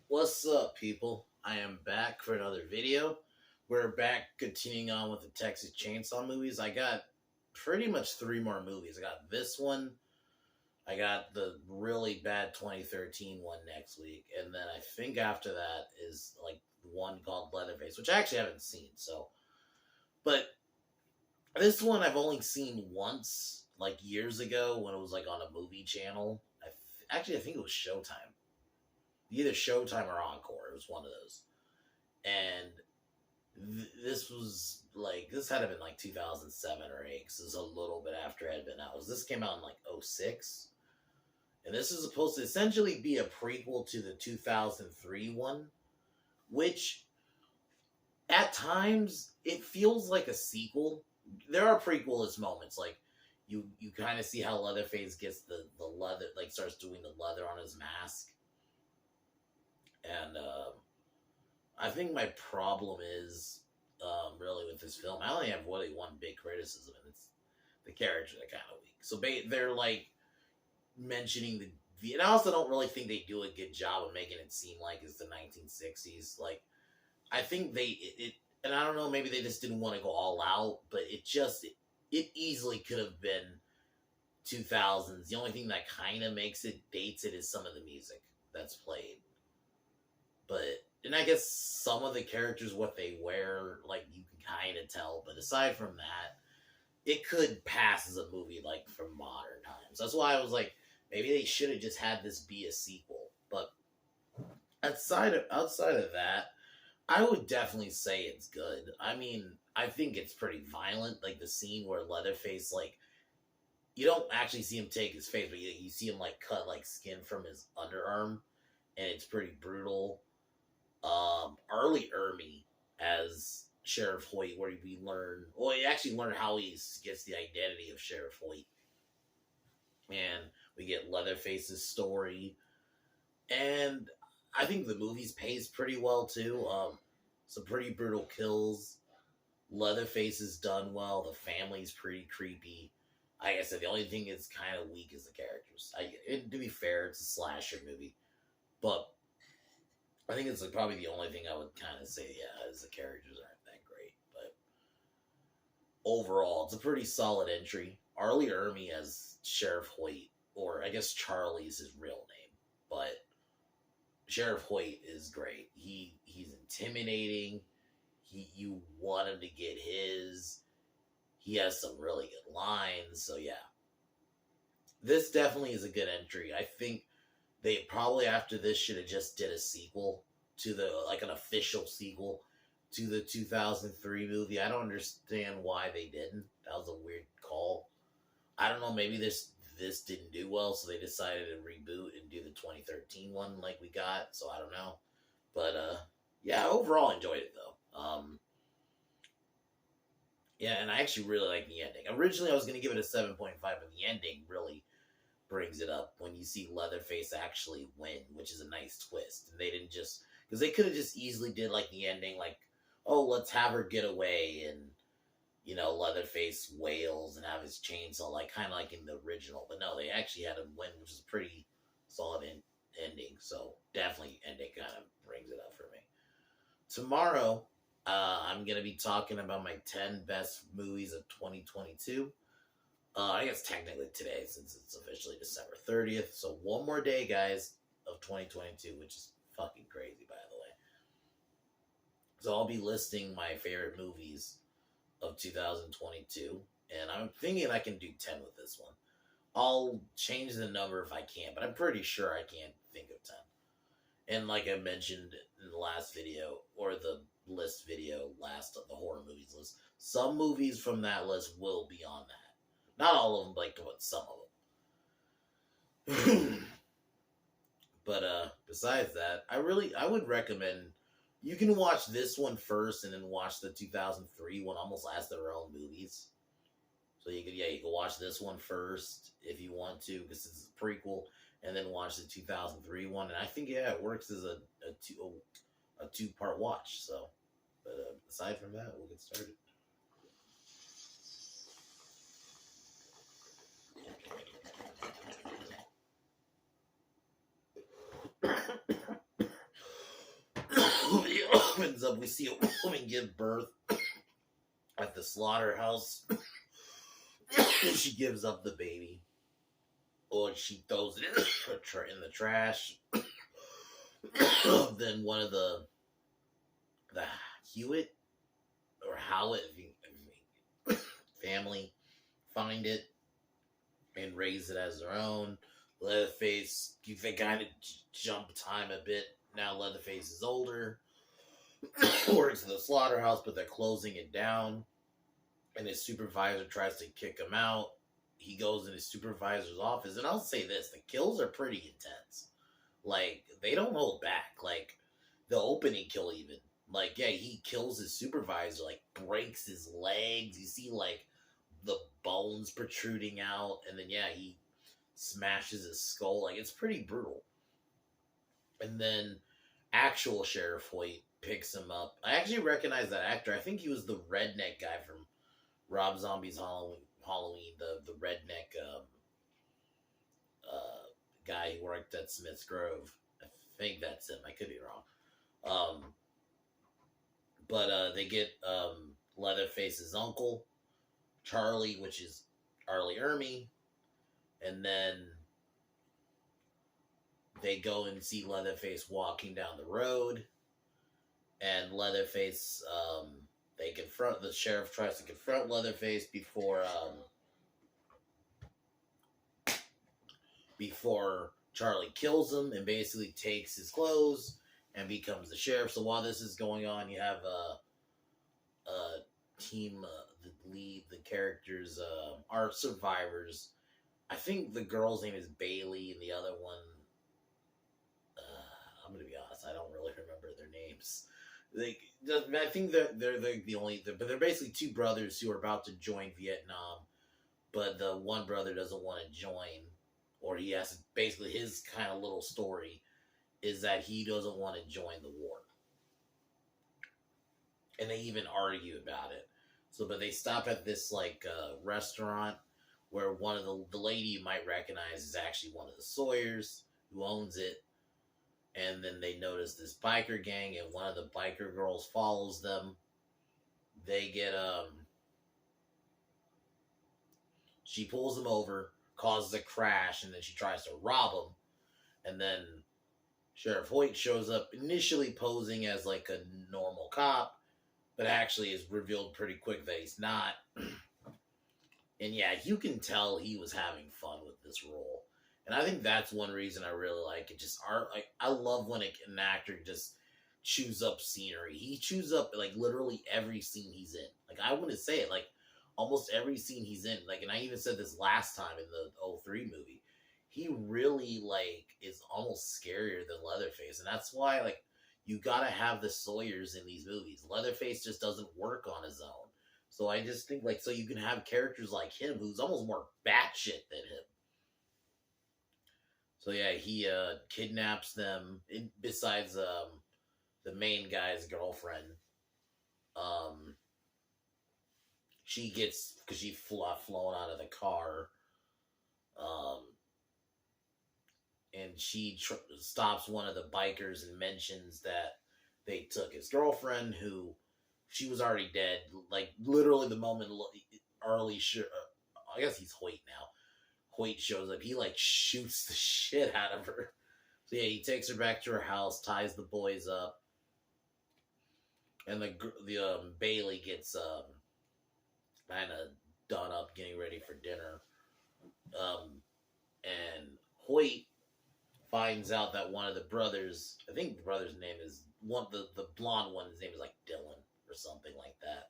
What's up, people? I am back for another video. We're back continuing on with the Texas Chainsaw movies. I got pretty much three more movies. I got this one, I got the really bad 2013 one next week, and then I think after that is like one called Leatherface, which I actually haven't seen. But this one I've only seen once, like years ago when it was like on a movie channel. I think it was Showtime, either Showtime or Encore. It was one of those. And this was like this had to have been like 2007 or 8 because this is a little bit after it had been out. This came out in like '06, and this is supposed to essentially be a prequel to the 2003 one, which at times it feels like a sequel. There are prequelist moments, like you kind of see how Leatherface gets the leather, like starts doing the leather on his mask, and I think my problem is really with this film. I only have really one big criticism, and it's the characters are kind of weak. So they're like mentioning and I also don't really think they do a good job of making it seem like it's the 1960s. Like I think and I don't know, maybe they just didn't want to go all out, but it easily could have been 2000s. The only thing that kind of makes it dates it is some of the music that's played. But and I guess some of the characters, what they wear, like you can kind of tell. But aside from that, it could pass as a movie like from modern times. That's why I was like, maybe they should have just had this be a sequel. But outside of that, I would definitely say it's good. I mean, I think it's pretty violent. Like the scene where Leatherface, like, you don't actually see him take his face, but you see him like cut like skin from his underarm, and it's pretty brutal. Early Ermey as Sheriff Hoyt, where we actually learn how he gets the identity of Sheriff Hoyt, and we get Leatherface's story, and I think the movie's paced pretty well too. Some pretty brutal kills. Leatherface is done well. The family's pretty creepy. Like I said, the only thing that's kind of weak is the characters. To be fair, it's a slasher movie, but I think it's like probably the only thing I would kind of say, yeah, is the characters aren't that great. But overall, it's a pretty solid entry. Arlie Ermey as Sheriff Hoyt, or I guess Charlie's his real name, but Sheriff Hoyt is great. He's intimidating. You want him to get his. He has some really good lines. So yeah, this definitely is a good entry. I think they probably after this should have just did a sequel to an official sequel to the 2003 movie. I don't understand why they didn't. That was a weird call. I don't know. Maybe this didn't do well, so they decided to reboot and do the 2013 one like we got. So I don't know, but yeah, overall enjoyed it though. Yeah, and I actually really like the ending. Originally, I was going to give it a 7.5, but the ending really brings it up when you see Leatherface actually win, which is a nice twist. And they didn't just because they could have just easily did like the ending, like, oh, let's have her get away, and Leatherface wails and have his chainsaw, like kind of like in the original. But no, they actually had him win, which is a pretty solid ending. So definitely, ending kind of brings it up for me. Tomorrow, I'm gonna be talking about my 10 best movies of 2022. I guess technically today, since it's officially December 30th. So one more day, guys, of 2022, which is fucking crazy, by the way. So I'll be listing my favorite movies of 2022, and I'm thinking I can do 10 with this one. I'll change the number if I can, but I'm pretty sure I can't think of 10. And like I mentioned in the last video, or the list video last of the horror movies list, some movies from that list will be on that. Not all of them, but some of them. But besides that, I would recommend you can watch this one first and then watch the 2003 one almost as their own movies. So you can watch this one first if you want to, because it's a prequel, and then watch the 2003 one. And I think it works as a two-part watch. So, but aside from that, we'll get started. opens up, we see a woman give birth at the slaughterhouse. She gives up the baby, or she throws it in the trash. Then one of the Hewitt or Howlett family find it and raise it as their own. Leatherface, they kind of jump time a bit. Now Leatherface is older, works in the slaughterhouse, but they're closing it down. And his supervisor tries to kick him out. He goes in his supervisor's office, and I'll say this: the kills are pretty intense. Like, they don't hold back. Like, the opening kill, even. Like, yeah, he kills his supervisor, like, breaks his legs. You see, like, the bones protruding out, and then, yeah, he smashes his skull. Like, it's pretty brutal. And then actual Sheriff Hoyt picks him up. I actually recognize that actor. I think he was the redneck guy from Rob Zombie's Halloween, the redneck guy who worked at Smith's Grove. I think that's him. I could be wrong. But they get Leatherface's uncle, Charlie, which is Arlie Ermey, and then they go and see Leatherface walking down the road, and Leatherface, the sheriff tries to confront Leatherface before Charlie kills him and basically takes his clothes and becomes the sheriff. So while this is going on, you have a team, the characters are survivors. I think the girl's name is Bailey, and the other one, I'm gonna be honest, I don't really remember their names. I think they're the only, but they're basically two brothers who are about to join Vietnam, but the one brother doesn't want to join, or he has basically his kind of little story is that he doesn't want to join the war, and they even argue about it. So, but they stop at this restaurant where one of the lady you might recognize is actually one of the Sawyers who owns it. And then they notice this biker gang, and one of the biker girls follows them. They get, she pulls them over, causes a crash, and then she tries to rob them. And then Sheriff Hoyt shows up, initially posing as like a normal cop, but actually is revealed pretty quick that he's not. And yeah, you can tell he was having fun with this role. And I think that's one reason I really like it. I love when an actor just chews up scenery. He chews up literally every scene he's in. I wouldn't say it, almost every scene he's in. And I even said this last time in the 03 movie. He really is almost scarier than Leatherface, and that's why you gotta have the Sawyers in these movies. Leatherface just doesn't work on his own. So I just think so you can have characters like him who's almost more batshit than him. So yeah, he kidnaps them. Besides the main guy's girlfriend, she gets, because she flown out of the car, and she stops one of the bikers and mentions that they took his girlfriend, who she was already dead. Literally the moment Arlie, I guess he's Hoyt now. Hoyt shows up, he shoots the shit out of her. So yeah, he takes her back to her house, ties the boys up, and the Bailey gets kind of done up, getting ready for dinner. And Hoyt finds out that one of the brothers, I think the brother's name is the blonde one, his name is Dylan or something like that.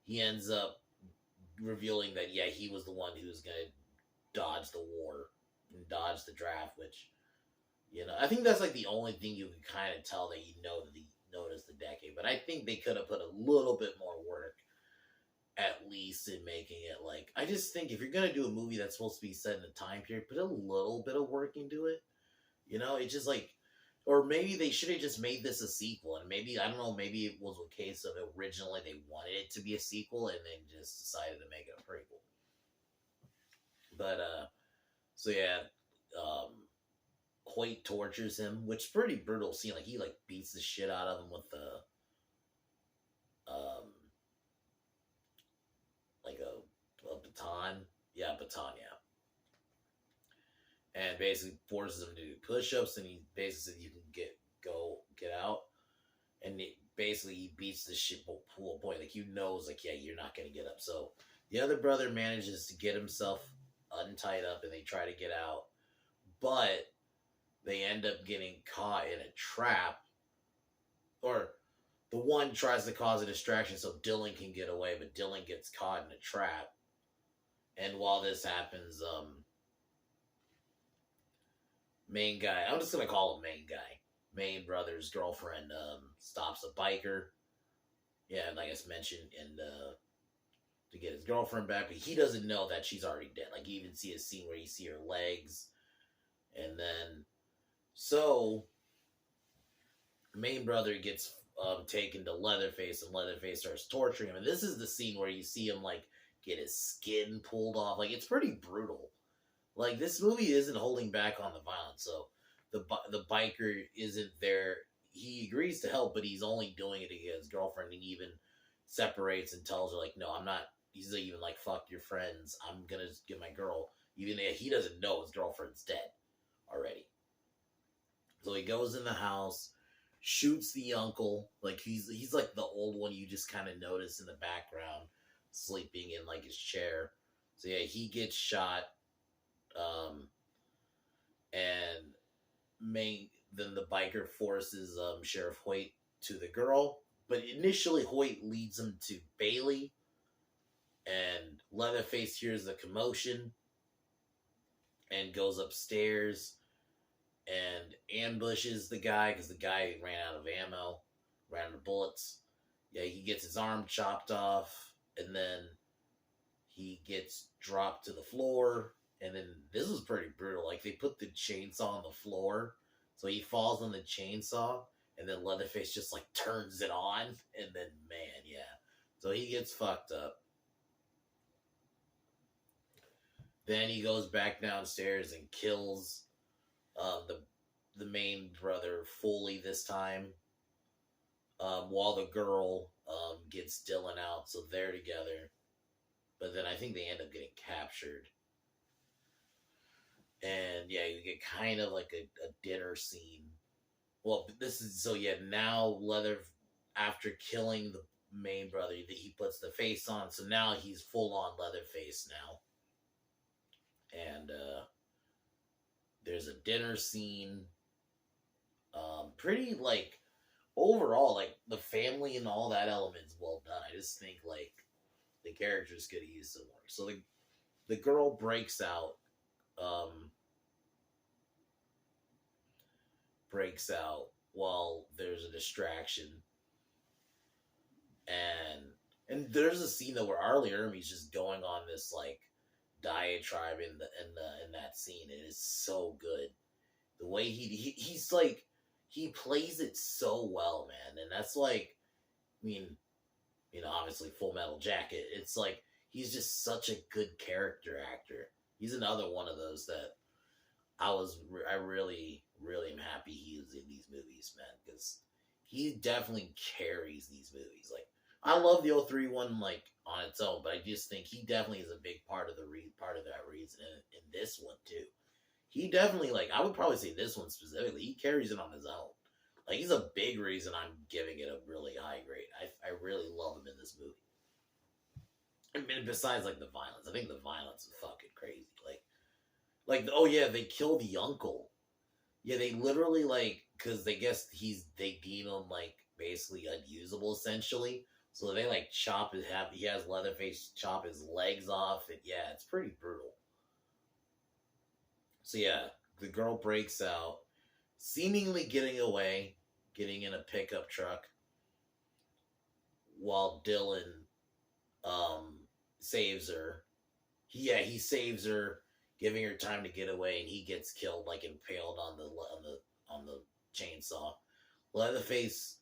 He ends up revealing that he was the one who was gonna dodge the war and dodge the draft, which, I think that's the only thing you can kind of tell that that he noticed the decade. But I think they could have put a little bit more work, at least, in making it I just think if you're gonna do a movie that's supposed to be set in a time period, put a little bit of work into it. It's just or maybe they should have just made this a sequel, and maybe, I don't know, maybe it was a case of originally they wanted it to be a sequel and then just decided to make it a prequel. But, so yeah, Hoyt tortures him, which is pretty brutal scene. He, beats the shit out of him with the baton. Yeah, baton, yeah. And basically forces him to do push-ups, and he basically said you can get out. And basically he beats the shit pool point. Like, knows, like, yeah, you're not gonna get up. So the other brother manages to get himself untied up, and they try to get out, but they end up getting caught in a trap, or the one tries to cause a distraction so Dylan can get away, but Dylan gets caught in a trap. And while this happens, main guy, I'm just gonna call him main guy, main brother's girlfriend, stops a biker. Yeah, like I mentioned, and to get his girlfriend back, but he doesn't know that she's already dead. Like, you even see a scene where you see her legs, and then so main brother gets taken to Leatherface, and Leatherface starts torturing him. And this is the scene where you see him, like, get his skin pulled off. Like, it's pretty brutal. Like, this movie isn't holding back on the violence. So the biker isn't there. He agrees to help, but he's only doing it to get his girlfriend, and he even separates and tells her, like, no, I'm not. He's even like, fuck your friends. I'm gonna get my girl. Even if he doesn't know his girlfriend's dead already. So he goes in the house, shoots the uncle. Like, he's like the old one you just kind of notice in the background, sleeping in, like, his chair. So yeah, he gets shot. And then the biker forces Sheriff Hoyt to the girl. But initially, Hoyt leads him to Bailey. And Leatherface hears the commotion and goes upstairs and ambushes the guy, because the guy ran out of ammo, ran out of bullets. Yeah, he gets his arm chopped off, and then he gets dropped to the floor. And then this was pretty brutal. Like, they put the chainsaw on the floor, so he falls on the chainsaw, and then Leatherface just, like, turns it on, and then, man, yeah. So he gets fucked up. Then he goes back downstairs and kills the main brother fully this time, while the girl gets Dylan out, so they're together. But then I think they end up getting captured. And yeah, you get kind of like a dinner scene. Well, this is, so yeah, now after killing the main brother, he puts the face on, so now he's full on Leatherface now. And there's a dinner scene. Pretty, like, overall, like, the family and all that element's well done. I just think, like, the characters could use some work. So the girl breaks out. While there's a distraction, and there's a scene though where Ermey's just going on this, like, diatribe in that scene. It is so good. The way he's like, he plays it so well, man. And that's like, I mean, obviously Full Metal Jacket. It's like, he's just such a good character actor. He's another one of those that I really, really am happy he was in these movies, man, because he definitely carries these movies. Like, I love the 03 one, like, on its own, but I just think he definitely is a big part of that reason in this one too. He definitely, like, I would probably say this one specifically, he carries it on his own. Like, he's a big reason I'm giving it a really high grade. I really love him in this movie. I mean, besides, like, the violence, I think the violence is fucking crazy. Like, oh yeah, they kill the uncle. Yeah, they literally, like, because they guess they deem him, like, basically unusable, essentially. So they, like, he has Leatherface chop his legs off, and yeah, it's pretty brutal. So yeah, the girl breaks out, seemingly getting away, getting in a pickup truck, while Dylan, saves her. He saves her, giving her time to get away, and he gets killed, like, impaled on the chainsaw. Leatherface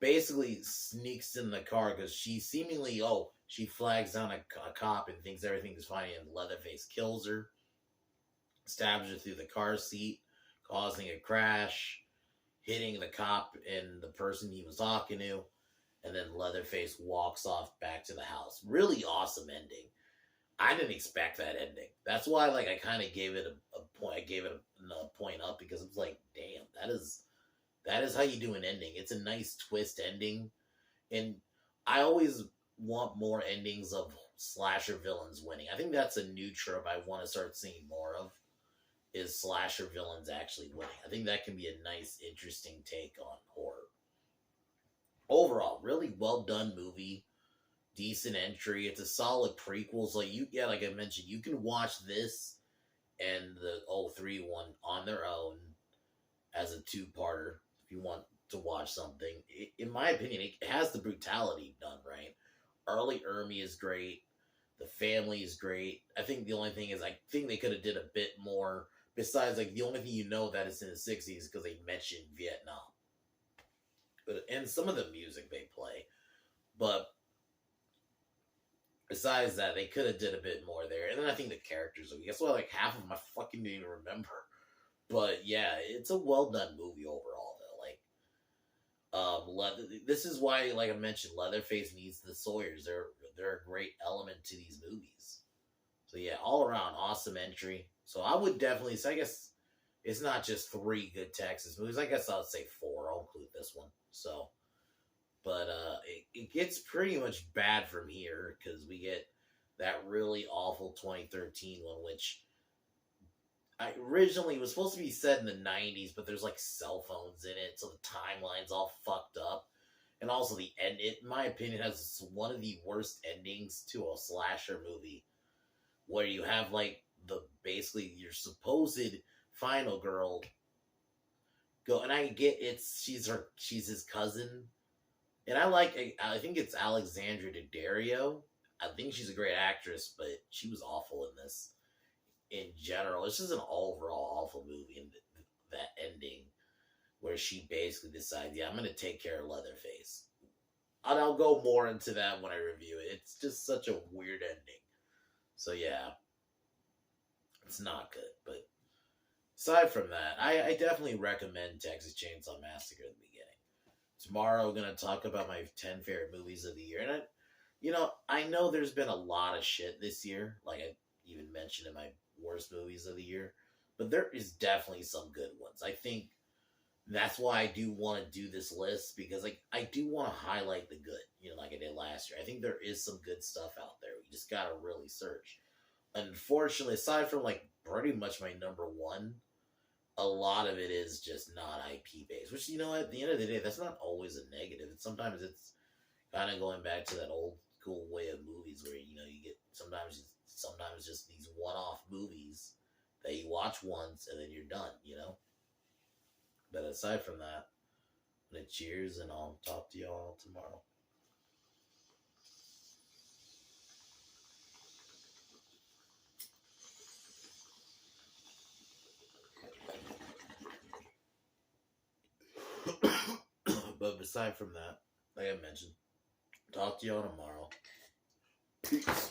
basically sneaks in the car because she seemingly, she flags down a cop and thinks everything is fine, and Leatherface kills her, stabs her through the car seat, causing a crash, hitting the cop and the person he was talking to, and then Leatherface walks off back to the house. Really awesome ending. I didn't expect that ending. That's why, like, I kind of gave it a point. I gave it a point up because it was like, damn, that is how you do an ending. It's a nice twist ending, and I always want more endings of slasher villains winning. I think that's a new trope I want to start seeing more of. Is slasher villains actually winning? I think that can be a nice, interesting take on horror. Overall, really well done movie. Decent entry. It's a solid prequel. So yeah, like I mentioned, you can watch this and the '03 one on their own as a two-parter if you want to watch something. In my opinion, it has the brutality done right. Early Ermey is great. The family is great. I think the only thing is I think they could have did a bit more. Besides, like the only thing you know that it's in the '60s because they mentioned Vietnam, and some of the music they play. But besides that, they could have did a bit more there. And then I think the characters. Guess what? Like half of them I fucking didn't even remember. But yeah, it's a well done movie overall, though. This is why, like I mentioned, Leatherface needs the Sawyers. They're a great element to these movies. So yeah, all around awesome entry. So I would definitely say, I guess it's not just 3 good Texas movies. I guess I would say 4. I'll include this one. So, but it gets pretty much bad from here because we get that really awful 2013 one, which originally was supposed to be set in the '90s, but there's like cell phones in it, so the timeline's all fucked up. And also the end, in my opinion, has one of the worst endings to a slasher movie, where you have like basically your supposed final girl go, and I get she's his cousin, and I think it's Alexandra Daddario. I think she's a great actress, but she was awful in this. In general, it's just an overall awful movie, and that ending where she basically decides, yeah, I'm going to take care of Leatherface. And I'll go more into that when I review it. It's just such a weird ending. So yeah, it's not good. But aside from that, I definitely recommend Texas Chainsaw Massacre at the beginning. Tomorrow, I'm going to talk about my 10 favorite movies of the year. And I know there's been a lot of shit this year, like I even mentioned in my worst movies of the year, but there is definitely some good ones. I think that's why I do want to do this list, because like I do want to highlight the good, like I did last year. I think there is some good stuff out there. We just gotta really search. Unfortunately, aside from like pretty much my number one, a lot of it is just not IP based, which at the end of the day, that's not always a negative. Sometimes it's kind of going back to that old school way of movies where you get sometimes just these one-off movies that you watch once and then you're done. But aside from that, I'm gonna cheers, and I'll talk to y'all tomorrow. But aside from that, like I mentioned, talk to y'all tomorrow. Peace.